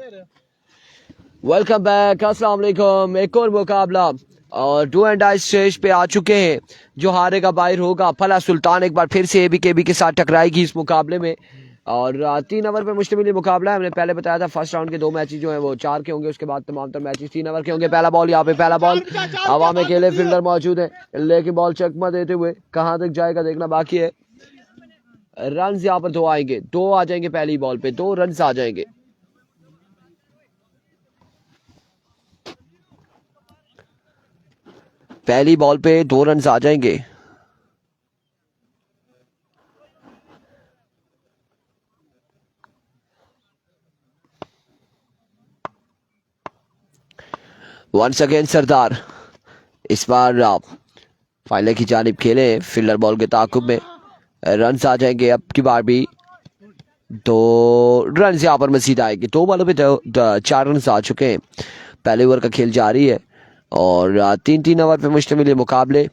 Welcome back, अस्सलाम वालेकुम। एक और मुकाबला और डू एंड डाई स्टेज पे आ चुके हैं। जो हारेगा बाहर होगा। फला सुल्तान एक बार फिर से एबीकेबी के साथ टकराएगी इस मुकाबले में और 3 ओवर पे मुश्तमिल मुकाबला है। हमने पहले बताया था फर्स्ट राउंड के 2 मैचेस जो हैं वो 4 के होंगे, उसके बाद तमाम तर मैचेस 3 ओवर के होंगे। पहला बॉल यहाँ पे, पहला बॉल हवा में अकेले फील्डर मौजूद है, लेकिन बॉल चकमा देते हुए कहाँ तक जाएगा देखना बाकी है। रन यहाँ पर 2 आएंगे, 2 आ जाएंगे पहली बॉल पे, 2 रन आ जाएंगे। पहली बॉल पे 2 रन आ जाएंगे। वंस अगेन सरदार इस बार फाइनल की जानिब खेले फील्डर बॉल के ताकुब में। रन आ जाएंगे अब की बार भी, 2 रन यहाँ पर मजीद आएंगे। 2 बॉलों पे 4 रन आ चुके हैं। पहले ओवर का खेल जारी है और 3-3 ओवर पे मुश्तमिल मुकाबले।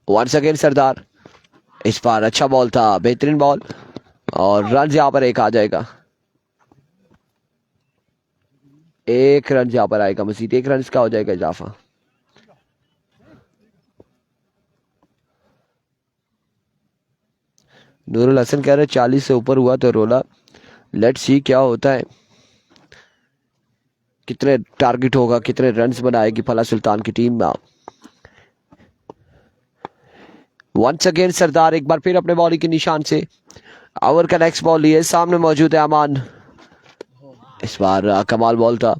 वंस अगेन सरदार इस बार अच्छा बॉल था, बेहतरीन बॉल और रन यहाँ पर 1 आ जाएगा। 1 रन यहाँ पर आएगा मजीद, 1 रन का हो जाएगा इजाफा। नूरुल हसन कह रहे 40 से ऊपर हुआ तो रोला। लेट्स सी क्या होता है, कितने टारगेट होगा, कितने रन्स बनाएगी फला सुल्तान की टीम में। वंस अगेन सरदार एक बार फिर अपने बॉलिंग के निशान से ओवर का नेक्स्ट बॉल लिए, सामने मौजूद है अमान। इस बार कमाल बॉल था,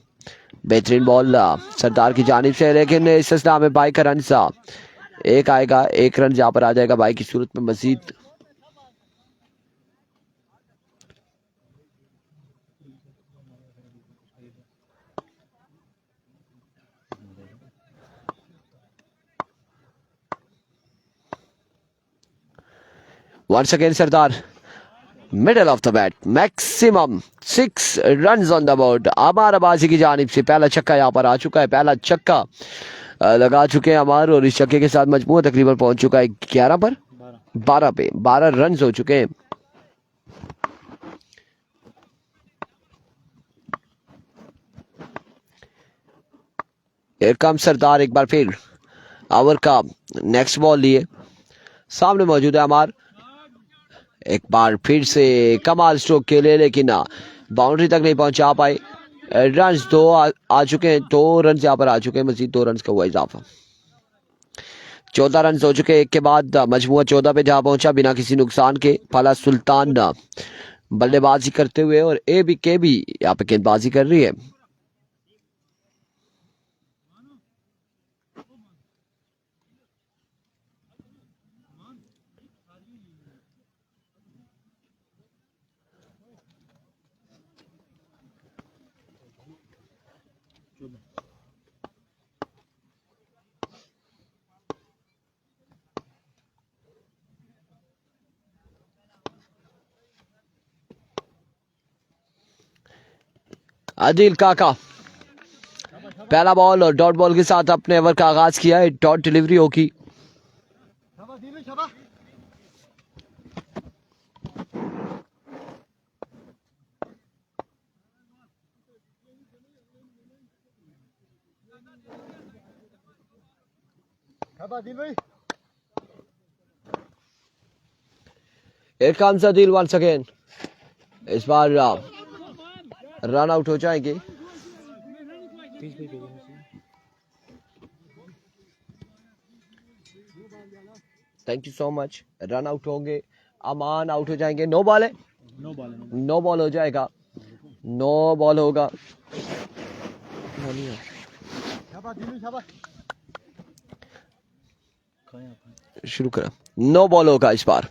बेहतरीन बॉल सरदार की जानिब से, लेकिन इस असना में बाई का रन सा 1 आएगा। 1 रन यहाँ पर आ जाएगा बाई की सूरत में मजीद। Once again Sardar middle of the bat, maximum 6 run on the board. Ammar Abbasi की जानिब से पहला छक्का यहाँ पर आ चुका है, पहला छक्का लगा चुके हैं अमार और इस छक्के के साथ मजमूआ तकरीबन पहुंच चुका है 11 पर 12 पे 12 रन हो चुके हैं। कम सरदार एक बार फिर ओवर का नेक्स्ट बॉल लिए, सामने मौजूद है अमार। एक बार फिर से कमाल स्ट्रोक के लिए, लेकिन बाउंड्री तक नहीं पहुंचा पाए। रन 2 आ चुके हैं, 2 रन यहाँ पर आ चुके हैं, मजीद 2 रन का हुआ इजाफा। 14 रन हो चुके हैं। एक के बाद मजमूआ 14 पे जहां पहुंचा बिना किसी नुकसान के। फला सुल्तान बल्लेबाजी करते हुए और एबीकेबी यहाँ पे गेंदबाजी कर रही है। आदिल काका पहला बॉल और डॉट बॉल के साथ अपने ओवर का आगाज किया है। डॉट डिलीवरी होगी। Here comes Adil once again. इस बार रन आउट हो जाएंगे। Thank you so much. Run out होंगे, अमान आउट हो जाएंगे। नो बॉल है, नो बॉल हो जाएगा, नो बॉल होगा। शुरू करा, नो बॉल होगा इस बार।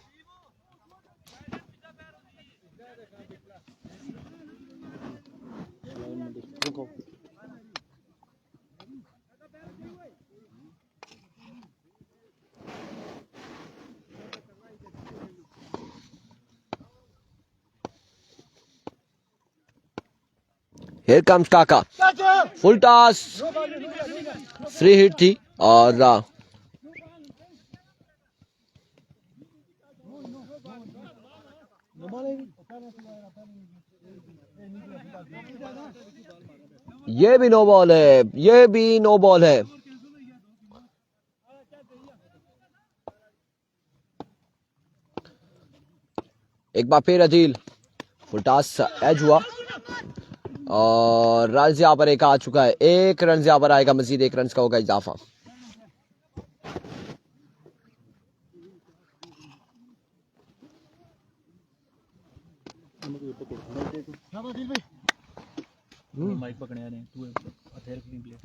Here comes काका, फुल टॉस, फ्री हिट थी और ये भी नो बॉल है, ये भी नो बॉल है। एक बार फिर अदील फुल टॉस एज हुआ और रन यहाँ पर एक आ चुका है। एक रन यहाँ पर आएगा, मजीद एक रन का होगा इजाफा।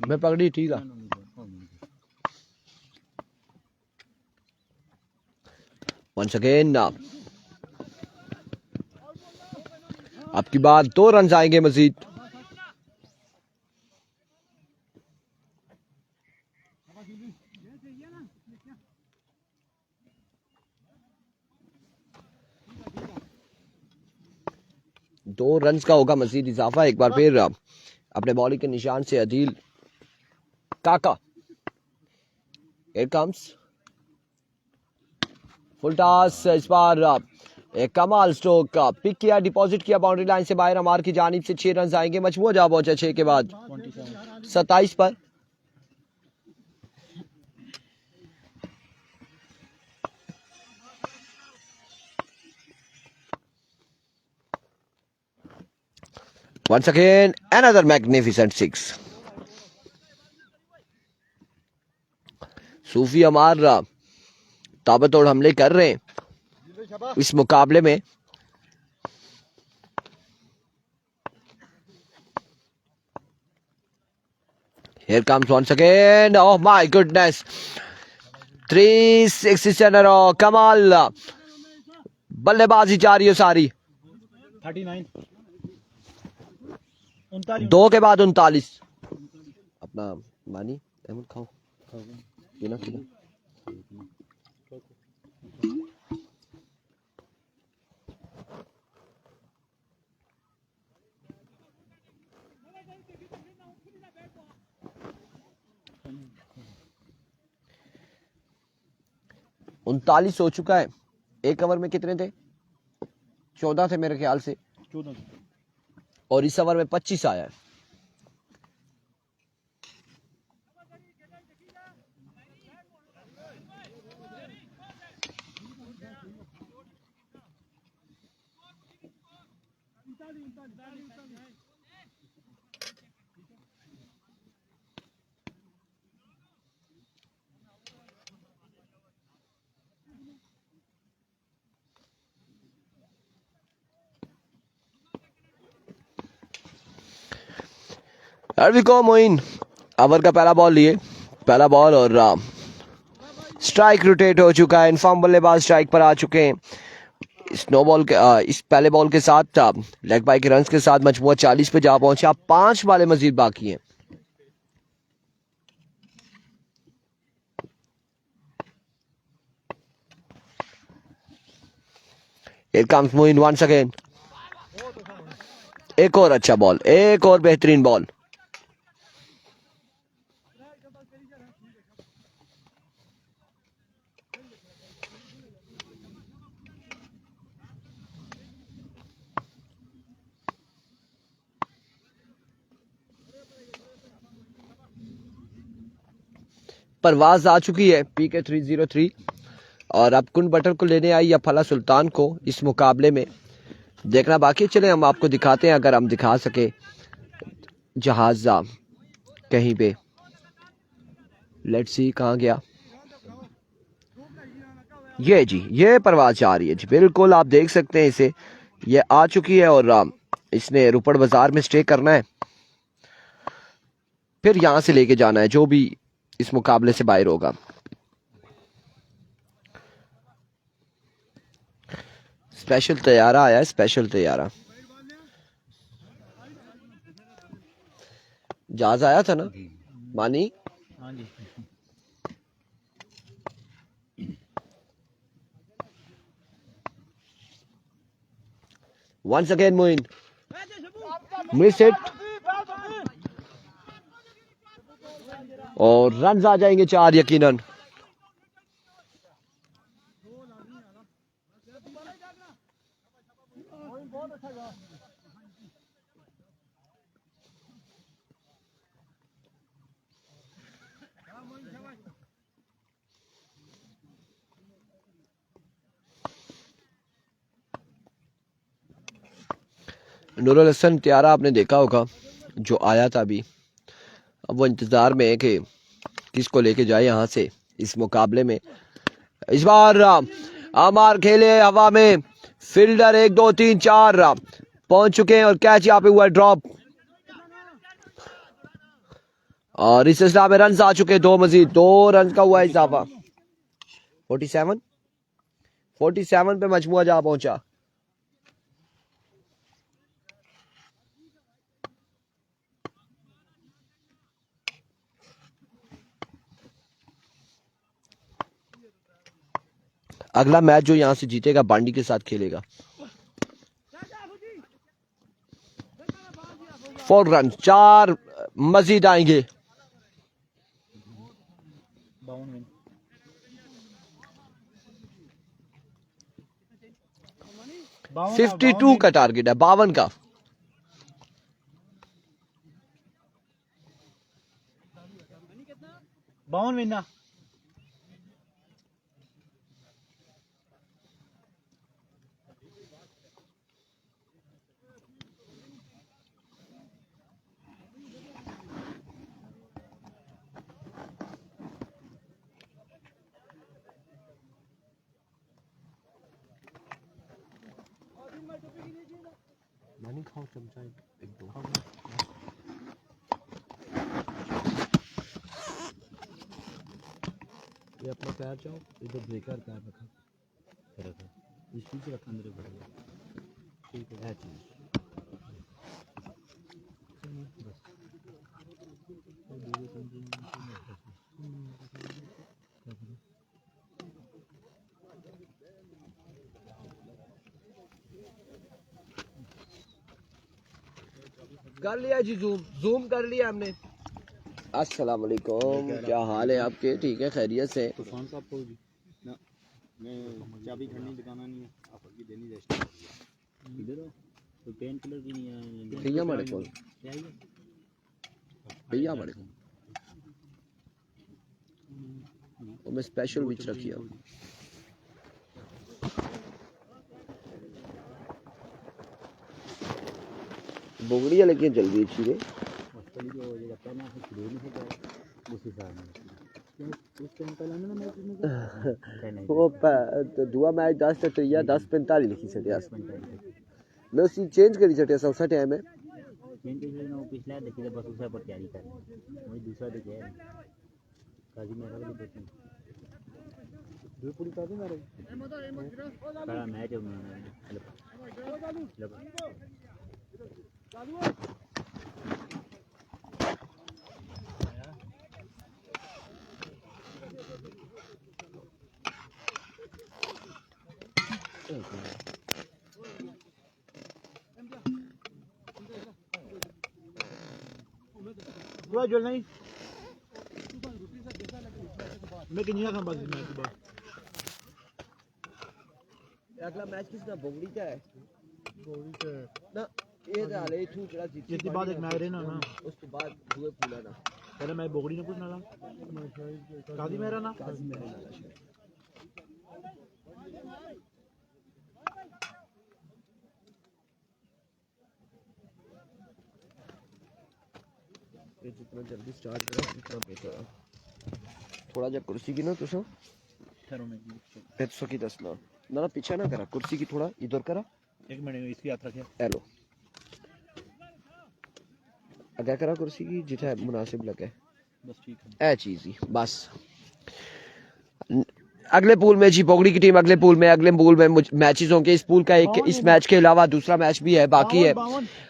मैं पकड़ी ठीक है। वंस अगेन आपकी बात 2 रन आएंगे मजीद। दो रन का होगा मजीद इजाफा। एक बार फिर अपने बॉलिंग के निशान से अदील काका। Here comes full toss. इस बार एक कमाल स्ट्रोक पिक किया, डिपॉजिट किया बाउंड्री लाइन से बाहर। हमार की जानिब से 6 रन आएंगे। मजमूआ जा पहुंचा 6 के बाद 27 पर। Once again, another magnificent 6. सूफी अमार ताबड़तोड़ हमले कर रहे हैं इस मुकाबले में। Here comes once again. Oh my goodness. 360 in a row. कमाल बल्लेबाजी जारी है सारी। 39 2 के बाद 39। अपना मानी अहमद खाओ पीना पीना। उनतालीस हो चुका है। एक ओवर में कितने थे? 14 थे मेरे ख्याल से। 14 और इस ओवर में 25 आया है। को मोइन ओवर का पहला बॉल लिए, पहला बॉल और स्ट्राइक रोटेट हो चुका है। इनफॉर्म बल्लेबाज स्ट्राइक पर आ चुके हैं। इस नो बॉल के इस पहले बॉल के साथ लेग बाय के रन्स के साथ मजमूआ 40 पे जा पहुंचा। 5 वाले मजीद बाकी हैं। Here comes Moin once again. एक और अच्छा बॉल, एक और बेहतरीन बॉल। परवाज आ चुकी है PK 303 और अब कुन बटर को लेने आई या फला सुल्तान को इस मुकाबले में देखना बाकी। चले हम आपको दिखाते हैं, अगर हम दिखा सके जहाज कहीं पे। लेट्स सी कहाँ गया ये जी, ये परवाज आ रही है जी, बिल्कुल आप देख सकते हैं इसे। ये आ चुकी है और इसने रुपड़ बाजार में स्टे करना है, फिर यहां से लेके जाना है जो भी इस मुकाबले से बाहर होगा। स्पेशल तैयारा आया है, स्पेशल तैयारा। जहाज आया था ना मानी। हाँ जी। Once again Moin miss hit और रन आ जाएंगे 4 यकीनन। नूरुल हसन त्यारा आपने देखा होगा जो आया था अभी, अब वो इंतजार में है कि किसको लेके जाए यहाँ से इस मुकाबले में। इस बार अमार खेले हवा में, फील्डर 1 2 3 4 पहुंच चुके हैं और कैच यहाँ पे हुआ ड्रॉप और इस सिलसिला में रन आ चुके हैं 2 मजीद 2 रन का हुआ इजाफा। 47 पे मजमुआ जा पहुंचा। अगला मैच जो यहां से जीतेगा बांडी के साथ खेलेगा। 4 रन 4 मजीद आएंगे। 52 का टारगेट है, 52 का। बावन विन ना। मानी खाओ चमचा एक दो। ये अपना पैर जाओ इधर ब्रेकर पैर रखा इस पीछे रखा अंदर भर ठीक है चीज। कर लिया जी, जूम कर लिया हमने। अस्सलाम वालेकुम, क्या हाल है आपके? ठीक है, खैरियत से? तूफान साहब को जी ना, मैं चाबी खड़नी दिखाना नहीं है, आप अभी देनी है इधर तो पेन कलर की नहीं है भैया हमारे को, भैया हमारे को मैं स्पेशल विच रखी है। बोगड़िया लेकिन जल्दी अच्छी है। वो दुआ मैच 10 टटिया 10:45 लिखी छटिया मैं उसी चेंज करी छटिया सा टाइम है पिछला देखिए बस उसे पर तैयारी कर वही दूसरा देखे काजी मेरा भी देखते दो पूरी काजी मारे बड़ा मैच है जो नहीं मैं किन्हीं का बात मैच के बाद अगला मैच किसका बोगड़ी का है? बोगड़ी का ना ये डाले थू चला जीती जितनी बाद एक मैच रहना ना उसके बाद दुए पूरा ना पहले मैं बोगड़ी ने पूछना था काजी मेरा ना ये जितना जल्दी स्टार्ट करो उतना बेहतर है। थोड़ा जा कुर्सी की ना तुसा की दसना ना ना पीछे ना करा कुर्सी की थोड़ा इधर करा एक मिनट इसकी याद रखिए हेलो अगर करा कुर्सी की जितना मुनासिब लगे बस ठीक है ए चीज ही बस। अगले पूल में जी बोगड़ी की टीम अगले पूल में मैचेस होंगे। इस पूल का एक इस मैच के अलावा दूसरा मैच भी है बाकी है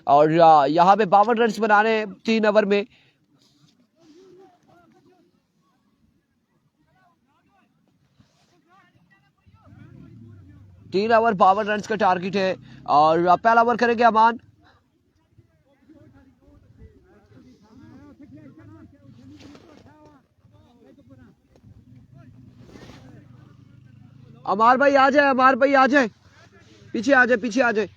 और यहाँ पे 52 रन बनाने 3 ओवर में। तीन ओवर 52 रन का टारगेट है और पहला ओवर करेंगे अमान। अमार भाई आ जाए, अमार भाई आ जाए। पीछे आ जाए, पीछे आ जाए।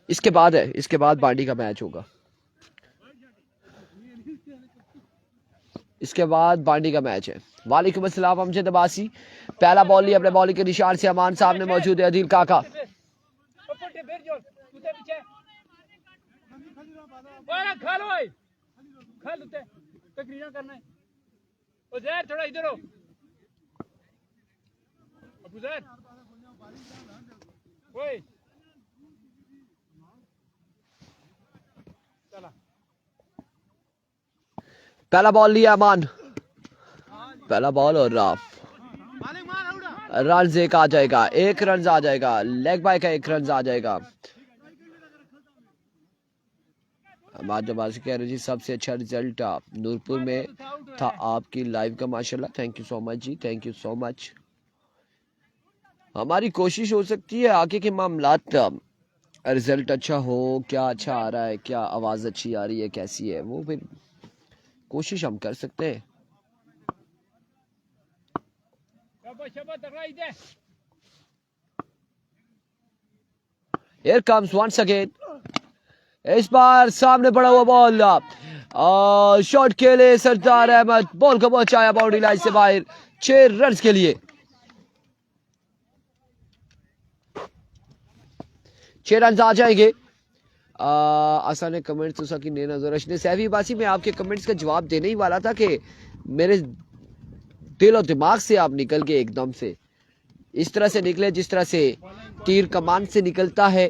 इसके बाद है, इसके बाद बांडी का मैच होगा। इसके बाद बांडी का मैच है। वालेकुम अस्सलाम अमजद अब्बासी। पहला बॉल लिया अपने बॉलिंग के निशान से, अमान सामने मौजूद है अदील काका। थोड़ा इधर हो पहला बॉल लिया अमान, पहला बॉल और रन एक आ जाएगा, 1 रन आ जाएगा, लेग बाय का 1 रन आ जाएगा। अमान अब्बासी कह रहे जी सबसे अच्छा रिजल्ट नूरपुर में था आपकी लाइव का, माशाल्लाह। थैंक यू सो मच जी, थैंक यू सो मच। हमारी कोशिश हो सकती है आगे के मामलात रिजल्ट अच्छा हो, क्या अच्छा आ रहा है, क्या आवाज़ अच्छी आ रही है, कैसी है, वो फिर कोशिश हम कर सकते हैं। Here comes once again, इस बार सामने पड़ा हुआ बॉल, शॉट के लिए सरदार अहमद बॉल को पहुंचाया बाउंड्री लाइन से बाहर 6 रन के लिए। 6 रन आ जाएंगे। आसान है कमेंट्स उसा की नजर अशने सैफी बासी, मैं आपके कमेंट्स का जवाब देने ही वाला था कि मेरे दिल और दिमाग से आप निकल के एकदम से इस तरह से निकले जिस तरह से तीर कमान से निकलता है,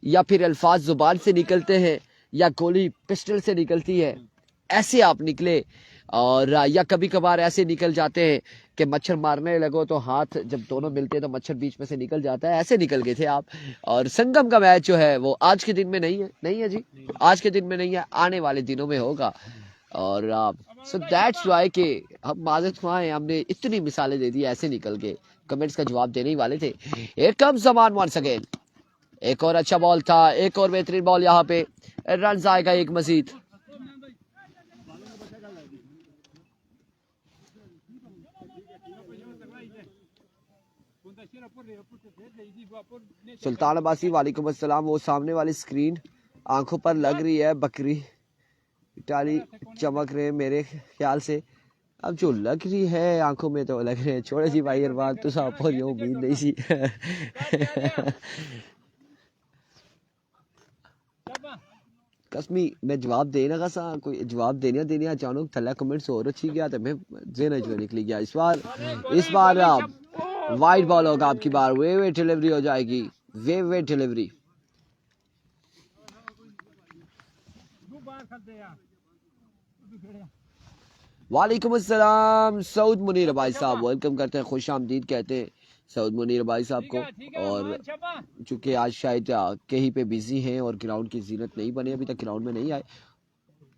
या फिर अल्फाज जुबान से निकलते हैं, या गोली पिस्टल से निकलती है, ऐसे आप निकले। और या कभी कभार ऐसे निकल जाते हैं कि मच्छर मारने लगो तो हाथ जब दोनों मिलते हैं तो मच्छर बीच में से निकल जाता है, ऐसे निकल गए थे आप। और संगम का मैच जो है वो आज के दिन में नहीं है, नहीं है जी, आज के दिन में नहीं है, आने वाले दिनों में होगा। और सो दैट्स वाई कि हम माजत हुआ है, हमने इतनी मिसालें दे दी, ऐसे निकल के कमेंट्स का जवाब देने ही वाले थे। Here comes Aman once again, एक और अच्छा बॉल था, एक और बेहतरीन बॉल, यहाँ पे रन आएगा एक मजीद। सुल्तान अब्बासी वालेकुम अस्सलाम। वो सामने वाली स्क्रीन आंखों पर लग रही है, बकरी टाली चमक रहे मेरे ख्याल से। अब जो लग रही है आंखों में तो लग रहे हैं, छोड़े जी भाई अरबाज तो साफ और ये उम्मीद नहीं सी। कसमी मैं जवाब देना का सा कोई जवाब देने अचानक थल्ला कमेंट्स और अच्छी गया तो मैं जेना जो निकली गया। इस बार आप वाइड बॉल होगा आपकी बार, वे डिलीवरी हो जाएगी, वे डिलीवरी। वालेकुम अस्सलाम सऊद मुनीर भाई साहब, वेलकम करते हैं, खुश आमदीद कहते हैं सऊद मुनीर भाई साहब को। और चूंकि आज शायद कहीं पे बिजी हैं और ग्राउंड की जीनत नहीं बने, अभी तक ग्राउंड में नहीं आए।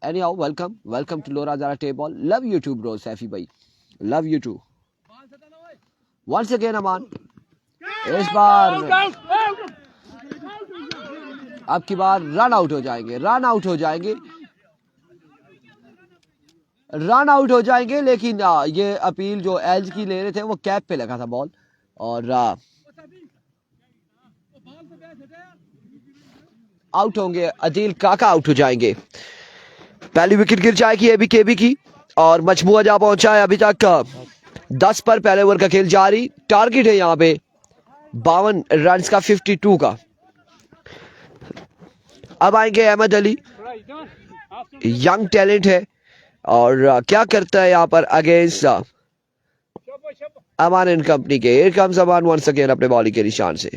Anyhow welcome, welcome to लोरा ज़रा tape ball. Love you too bro Saifi भाई, love you too. Once again Aman, इस बार आपकी बार रन आउट हो जाएंगे, रन आउट हो जाएंगे, रन आउट हो जाएंगे। लेकिन ये अपील जो एज की ले रहे थे वो कैप पे लगा था बॉल, और आउट होंगे, अदील काका आउट हो जाएंगे। पहली विकेट गिर जाएगी एबी केबी की, और मजमुआ जा पहुंचा है अभी तक 10 पर। पहले ओवर का खेल जारी, टारगेट है यहाँ पे 52 रन का, 52 का। अब आएंगे अहमद अली, यंग टैलेंट है, और क्या करता है यहाँ पर अगेंस्ट अमान एंड कंपनी के। Here comes Aman once again अपने बॉलिंग के निशान से।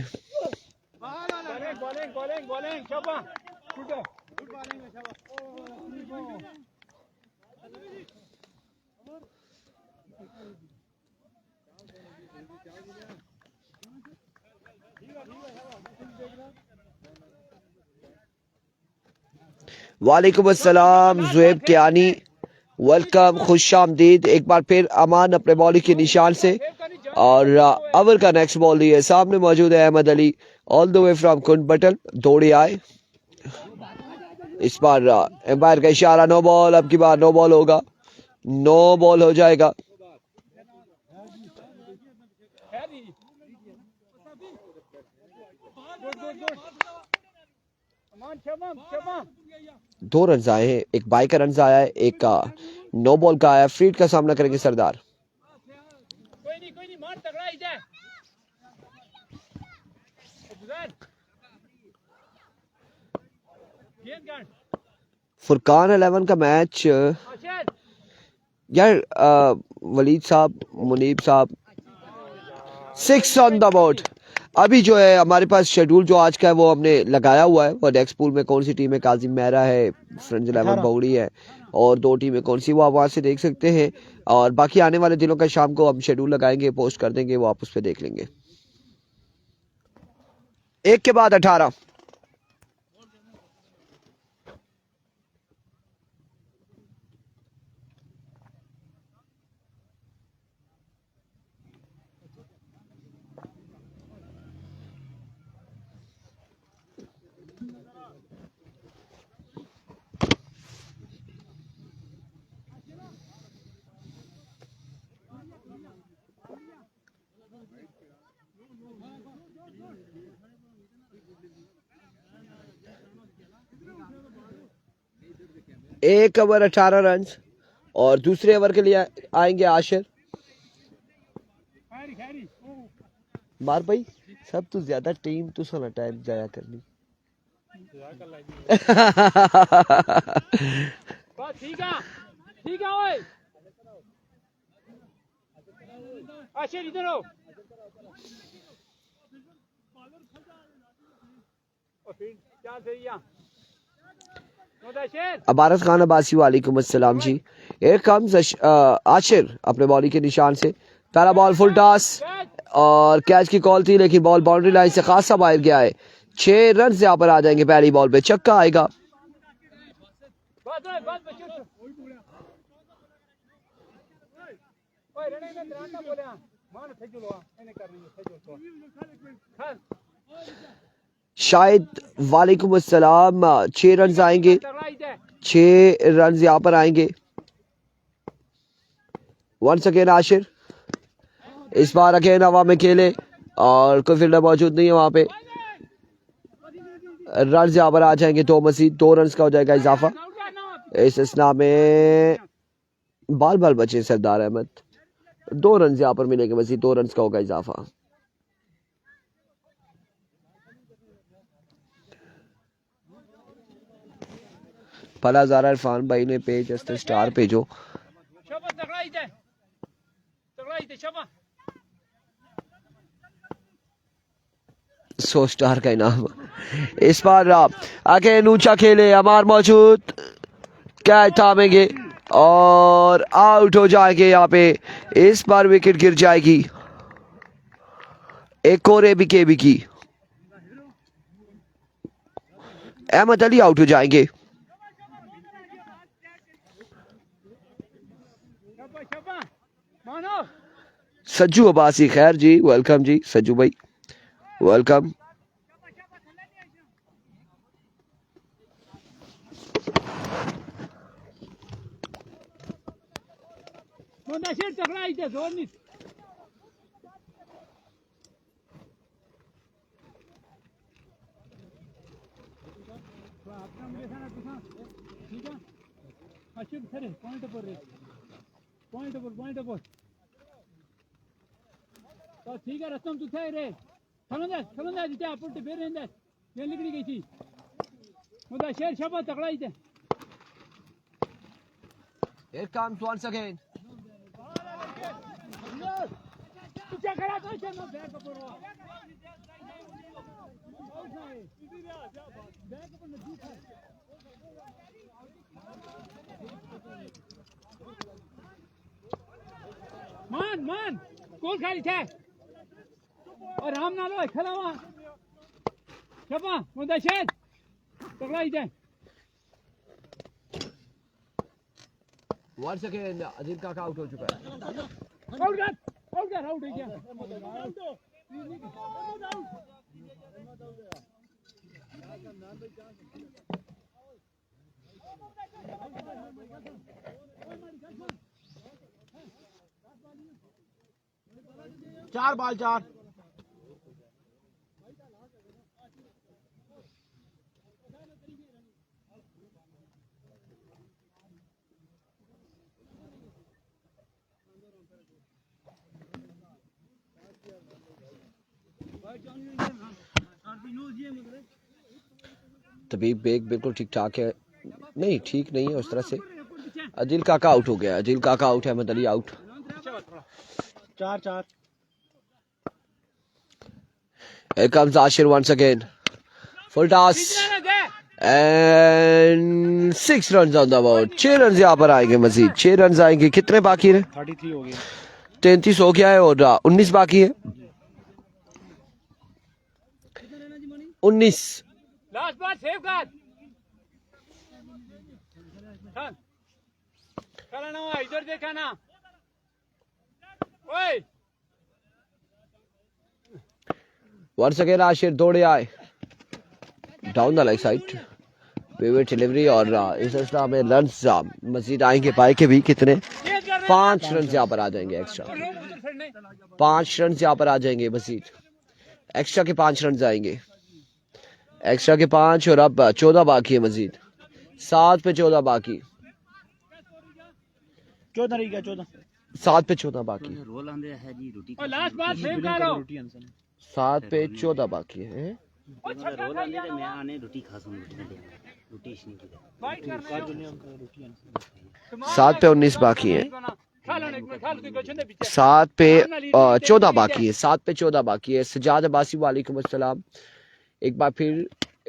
वालेकुम अस्सलाम जुएब कियानी, वेलकम, खुश आमदीद एक बार फिर। अमान अपने बॉलिंग के निशान से और ओवर का नेक्स्ट बॉल दिए। सामने मौजूद है Ahmed Ali all the way from कुंड बटन, दौड़े आए। इस बार एम्पायर का इशारा, नो बॉल। अब की बार नो बॉल होगा, नो बॉल हो जाएगा। दो रन आए हैं, एक बाई का रन आया है, एक का नो बॉल का आया। फ्रीड का सामना करेंगे सरदार। कोई नहीं मार तगड़ा ही जाए। फुरकान 11 का मैच यार। वलीद साहब, मुनीब साहब, 6 ऑन द बोर्ड। अभी जो है हमारे पास शेड्यूल जो आज का है वो हमने लगाया हुआ है। वो नेक्स्ट पूल में कौन सी टीम है, काजिम मेहरा है, फ्रेंड्स 11 बौड़ी है, और दो टीमें कौन सी, वो आप वहाँ से देख सकते हैं। और बाकी आने वाले दिनों का शाम को हम शेड्यूल लगाएंगे, पोस्ट कर देंगे, वो आप उस पर देख लेंगे। एक के बाद 18। एक ओवर 18 रन और दूसरे ओवर के लिए आएंगे आशिर। मार भाई सब तो ज्यादा टीम तो सारा टाइम जाया करनी। ठीक है ओए आशिर इधर आओ। और फिर क्या सही है अबारत खान अब्बासी, वालेकुम अस्सलाम जी। एक कम्स आशिर अपने बॉलिंग के निशान से, पहला बॉल फुल टॉस और कैच की कॉल थी, लेकिन बॉल बाउंड्री लाइन से खासा बाहर गया है। 6 रन यहाँ पर आ जाएंगे। पहली बॉल पे छक्का आएगा। शायद, वालेकुम अस्सलाम, 6 रन आएंगे। 6 रन यहाँ पर आएंगे। वंस अगेन आशिर, इस बार अगेन हवा में खेले और कोई फील्डर मौजूद नहीं है वहां पे। रन यहाँ पर आ जाएंगे 2 मजीद, 2 रन का हो जाएगा इजाफा। इस स्ना में बाल बाल बचे सरदार अहमद, 2 रन यहाँ पर मिलेंगे मजीद, 2 रन का होगा इजाफा। फला ज़ारा इरफान भाई ने पेज स्टार भेजो। सौ स्टार का इनाम। इस बार आगे ऊंचा खेले, हमार मौजूद, कैच थामेंगे और आउट हो जाएंगे यहाँ पे। इस बार विकेट गिर जाएगी। एक और एबीकेबी की, अहमद अली आउट हो जाएंगे। सज्जू अब्बासी, खैर जी, वेलकम जी सज्जू भाई, वेलकम। ठीक है रस्तम तू थे रे समझ जिते आपण ते बेर रेंदा ये निकली गई थी मुदा शेर शबा तगड़ा ही थे। Here comes once again. क्या करा तो चलो बैक पर मान कौन खाली थे और हम ना लो खड़ा वहां छपा मुदशर टकरा इधर 1 सेकेंड अदिल काका आउट हो चुका है आउट है क्या चार बॉल चार तबीब बेग बिल्कुल ठीक ठाक है नहीं ठीक नहीं है उस तरह से अदिल काका आउट हो गया अदिल काका आउट है अहमद अली आउट चार चार Here comes Ashir once again. Full toss. And 6 runs on the board. 6 runs यहाँ पर आएंगे मजीद 6 runs आएंगे कितने बाकी हैं 33 हो गए 33 हो गया है और 19 बाकी है 19 लास्ट बार सेव कर चला ना इधर देखा ना ओए Once again आशिर दौड़े आए down the leg side vivid delivery और इस अवस्था में रन्स मजीद आएंगे पाए के भी कितने 5 रन यहाँ पर आ जाएंगे एक्स्ट्रा 5 रन यहाँ पर आ जाएंगे मजीद एक्स्ट्रा के 5 रन आएंगे एक्स्ट्रा के 5 और अब 14 बाकी है मजीद 7 पे 14 बाकी 14 रह गया 14 7 पे 14 बाकी रोल आंदे है जी रोटी और लास्ट बार सेव करो 7 पे 14 बाकी है रोल आंदे ते मैं आने रोटी खा सकूं रोटी इसने की फाइट करना है 7 पे 19 बाकी है खा लो एक मिनट खा लो तू क्वेश्चन दे पीछे 7 पे 14 बाकी है 7 पे 14 बाकी है सजाद अब्बासी वालेकुम अस्सलाम एक बार फिर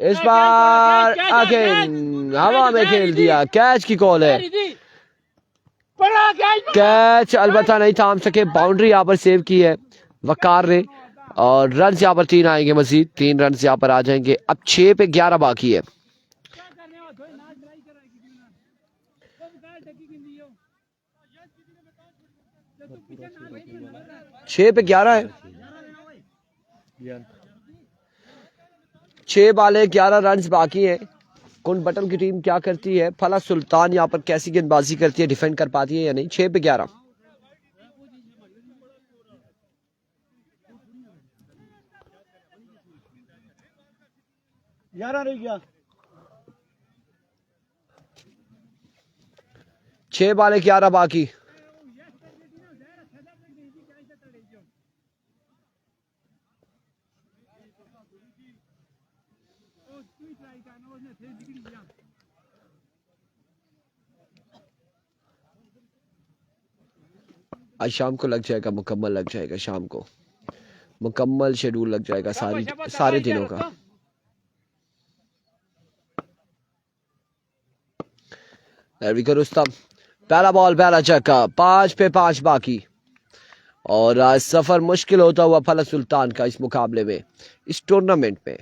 इस बार अगेन हवा में खेल दिया कैच की कॉल है कैच अलबत्ता नहीं थाम सके बाउंड्री यहाँ पर सेव की है वकार ने और रन यहाँ पर 3 आएंगे मजीद 3 रन यहाँ पर आ जाएंगे अब 6 पे 11 बाकी है 6 पे 11 है 6 बाले 11 रन बाकी हैं कुंड बटल की टीम क्या करती है फला सुल्तान यहाँ पर कैसी गेंदबाजी करती है डिफेंड कर पाती है या नहीं 6 पे 11 11 रह गया 6 बाले 11 बाकी आज शाम को लग जाएगा मुकम्मल लग जाएगा शाम को मुकम्मल शेड्यूल लग जाएगा सारे दिनों का रुस्तम पहला बॉल पहला चक्का 5 पे 5 बाकी और आज सफर मुश्किल होता हुआ फला सुल्तान का इस मुकाबले में इस टूर्नामेंट में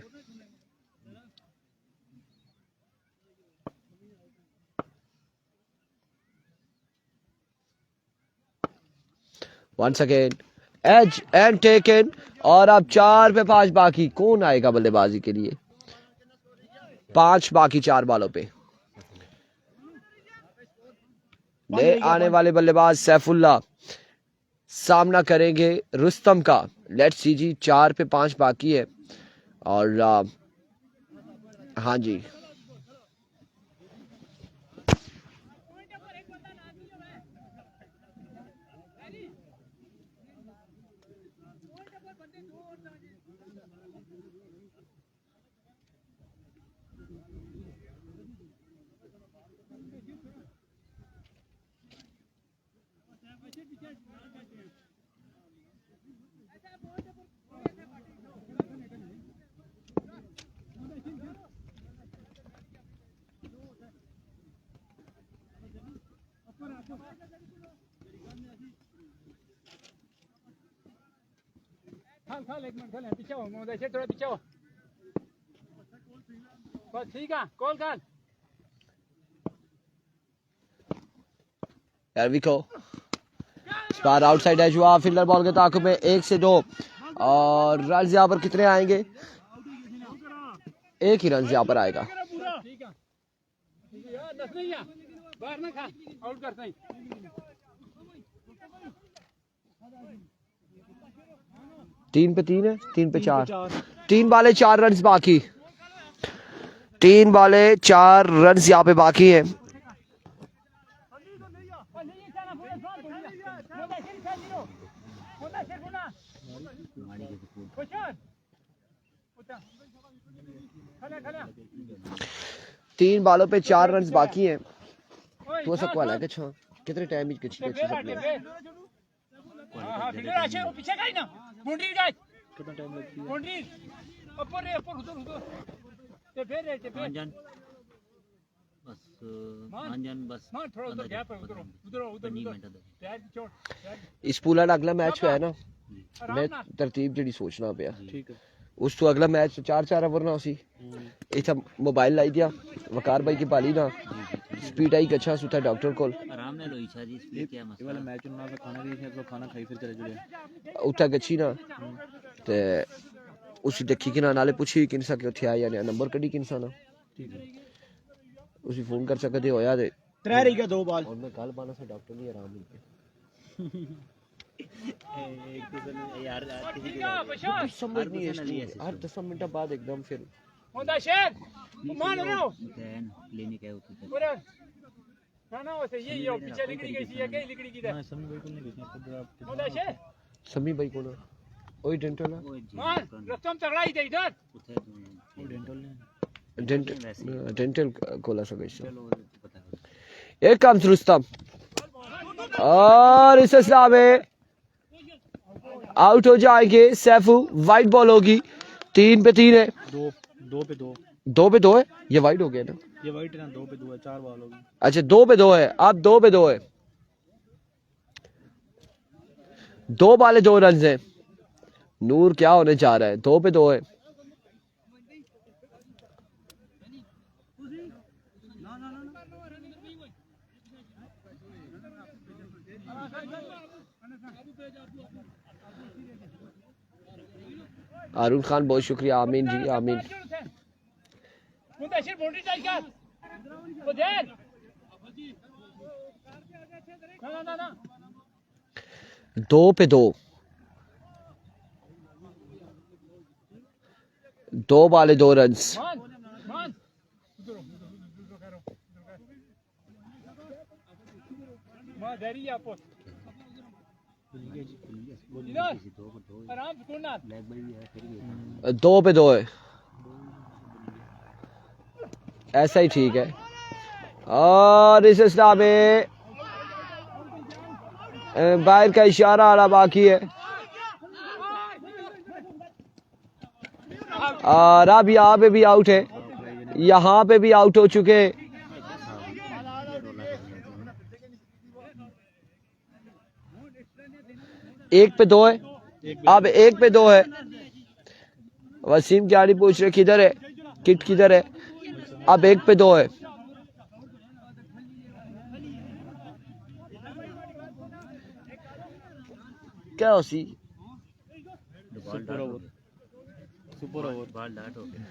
once again edge and taken और अब 4 पे 5 बाकी कौन आएगा बल्लेबाजी के लिए 5 बाकी 4 बालों पे नए आने वाले बल्लेबाज सैफुल्ला सामना करेंगे रुस्तम का लेट्स सी जी 4 पे 5 बाकी है और हाँ जी खाल एक मिनट खाल पीछे हो मोहम्मद शेर थोड़ा पीछे हो बस ठीक है कॉल कर Here we go. इस बार आउटसाइड एज हुआ फील्डर बॉल के ताक़ुब में 1 से 2 और रन यहाँ पर कितने आएंगे? 1 ही रन यहाँ पर आएगा। ठीक है यार दस नहीं है बाहर ना खा आउट करते हैं 3 पे 3 है 3 पे 4 3 बाले 4 रन बाकी 3 बाले 4 रन यहाँ पे बाकी है। तीन बालों पे 4 रन बाकी हैं। तो सबको अलग है छो कितने टाइम की अच्छी अच्छी सब प्लेयर हां फिर आशे वो पीछे गई ना बाउंड्री जाए कितना टाइम लगती है बाउंड्री ऊपर रे ऊपर उधर ते फिर जान बस बस मान थोड़ा उधर गैप है उधर पैर की चोट इस पूला अगला मैच है ना मैं तरतीब जड़ी सोचना पिया ठीक है उस तो अगला मैच 4-4 ओवर ना उसी इतना मोबाइल लाई दिया वकार भाई की पाली ना स्पीड आई अच्छा सुता डॉक्टर को आराम ने लो इच्छा जी स्पीड क्या मसला वाला मैच ना खाना भी है तो खाना खाई फिर चले जुड़े उठा गच्छी ना ते उसी देखी कि ना नाले पूछी किनसा के उठे आया या नंबर कड़ी किनसा ना ठीक है उसी फोन कर सकते होया दे 3 रह गया 2 बॉल और मैं कल बाना से डॉक्टर नहीं आराम मिलते एक दूसरे यार किसी बशर समझ नहीं है हर 10 मिनट बाद एकदम फिर होंदा शेर मान लो क्लिनिक है उधर पूरा ना वैसे ये पीछे लिखड़ी गई थी क्या लिखड़ी की हां समी भाई को नहीं देखना खुद आप होंदा शेर समी भाई को ना ओए डेंटल ना मान रस्तम तगड़ा ही दे इधर वो डेंटल ने डेंटल कोला सके चलो पता करो एक काम रुस्तम और इस असला में आउट हो जाएंगे सैफू वाइड बॉल होगी 3 पे 3 है 2 पे 2 2 पे 2 है ये वाइड हो गया ना ये वाइट है ना 2 पे 2 है 4 बॉल होगी अच्छा 2 पे 2 है अब 2 पे 2 है 2 बाले 2 रन है नूर क्या होने जा रहा है 2 पे 2 है अरुण खान बहुत शुक्रिया आमीन जी आमीन मुंताशिर बाउंड्री टच कर उधर ना 2 पे 2 2 बाले 2 रन मान मां दरी आपो आराम से कोना ब्लैक बॉल भी है फिर भी 2 पे 2 है ऐसा ही ठीक है और इस स्टा में बाहर का इशारा आना बाकी है और अब यहाँ पे भी आउट है यहाँ पे भी आउट हो चुके हैं एक पे 2 है अब 1 पे 2 है वसीम जारी पूछ रहे किधर है किट किधर है अब 1 पे 2 है क्या उसी सुपर ओवर बॉल डाट हो गया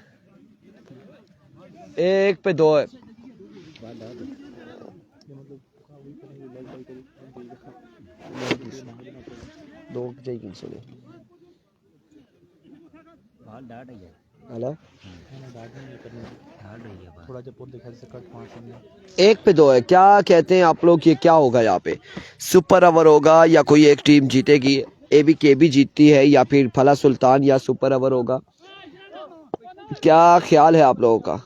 1 पे 2 है बॉल डाट दो चाहिए सुने बॉल डाट है हेलो थोड़ा जब पोट दिखा से कट 1 पे 2 है क्या कहते हैं आप लोग ये क्या होगा यहाँ पे सुपर ओवर होगा या कोई एक टीम जीतेगी एबीकेबी जीतती है या फिर फला सुल्तान या सुपर ओवर होगा क्या ख्याल है आप लोगों का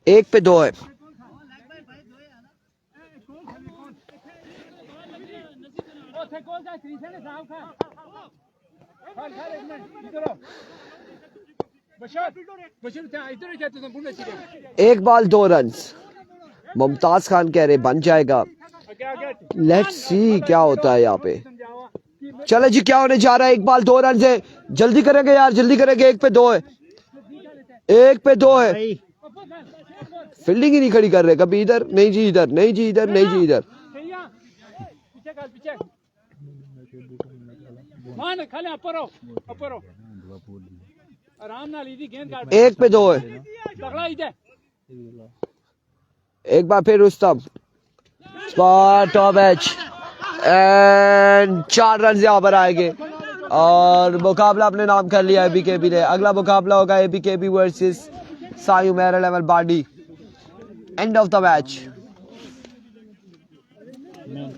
एक पे 2 है एक बॉल 2 रन मुमताज खान कह रहे बन जाएगा। लेट्स सी क्या होता है यहाँ पे। चले जी क्या होने जा रहा है, एक बॉल 2 रन है, जल्दी करेंगे यार, जल्दी करेंगे, 1 पे 2 है, 1 पे 2 है। फील्डिंग ही नहीं खड़ी कर रहे, कभी इधर नहीं जी इधर, नहीं जी इधर, नहीं जी इधर। एक पे 2 है, एक बार फिर Rustam spot of H and 4 run यहाँ पर आएंगे और मुकाबला अपने नाम कर लिया एबीकेबी ने। अगला मुकाबला होगा एबीकेबी वर्सेस साई उमैर लेवल बाडी। End of the match. मैं